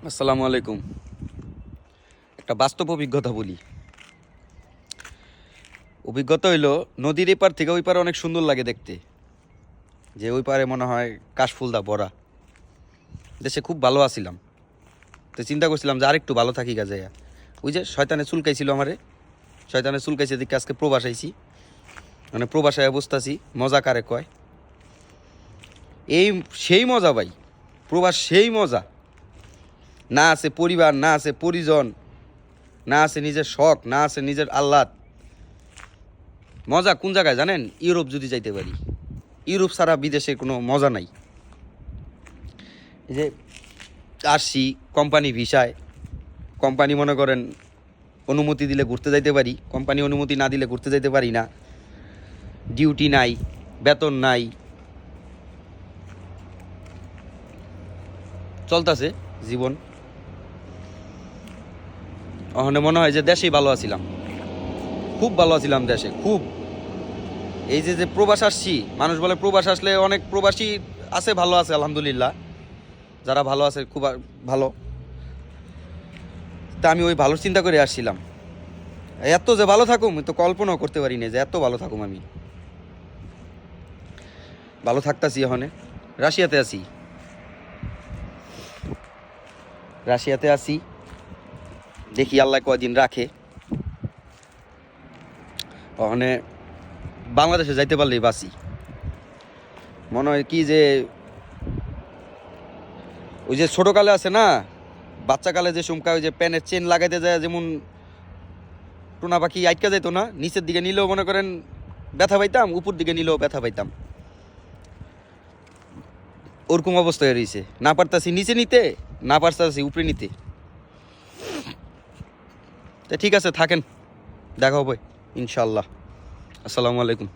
আসসালামু আলাইকুম। একটা বাস্তব অভিজ্ঞতা বলি। অভিজ্ঞতা হইলো, নদীর এপার থেকে ওই পারে অনেক সুন্দর লাগে দেখতে, যে ওই পারে মনে হয় কাশফুলদা ভরা। দেশে খুব ভালো আছিলাম, তো চিন্তা করছিলাম যে আরেকটু ভালো থাকি গা যাইয়া। ওই যে শয়তানে চুলকাইছিল আমারে, শয়তানে চুলকাইছে দিকে আজকে প্রবাস আইছি, মানে প্রবাসায় বসতাছি। মজা কারে কয়, এই সেই মজা ভাই, প্রবাস সেই মজা। না আছে পরিবার, না আছে পরিজন, না আছে নিজের শখ, না আছে নিজের আহ্লাদ। মজা কোন জায়গায় জানেন? ইউরোপ যদি যাইতে পারি। ইউরোপ ছাড়া বিদেশে কোনো মজা নাই। এই যে আসছি কোম্পানি ভিসায়, কোম্পানি মনে করেন অনুমতি দিলে ঘুরতে যাইতে পারি, কোম্পানি অনুমতি না দিলে ঘুরতে যাইতে পারি না। ডিউটি নাই, বেতন নাই, চলতেছে জীবন। ওখানে মনে হয় যে দেশেই ভালো আছিলাম, খুব ভালো আছিলাম দেশে, খুব। এই যে যে প্রবাস আসছি, মানুষ বলে প্রবাস আসলে অনেক প্রবাসী আছে, ভালো আছে আলহামদুলিল্লাহ, যারা ভালো আছে খুব ভালো। তা আমি ওই ভালো চিন্তা করে আসছিলাম। এত যে ভালো থাকুম তো কল্পনাও করতে পারি না, যে এত ভালো থাকুম আমি। ভালো থাকতাছি। এখানে রাশিয়াতে আছি, রাশিয়াতে আছি। দেখি আল্লাহ কয়দিন রাখে। ওখানে বাংলাদেশে যাইতে পারলেই বাঁচি। মনে হয় কি যে ওই যে ছোটোকালে আছে না, বাচ্চাকালে যে সুমকা ওই যে প্যানের চেন লাগাইতে যায়, যেমন টোনা পাখি আটকা যাইতো না, নিচের দিকে নিলেও মনে করেন ব্যথা পাইতাম, উপর দিকে নিলেও ব্যথা পাইতাম। ওরকম অবস্থা হয়ে রয়েছে, না পারতাছি নিচে নিতে, না পারতাছি উপরে নিতে। তা ঠিক আছে, থাকেন, দেখা হবে ইনশাল্লাহ। আসসালামু আলাইকুম।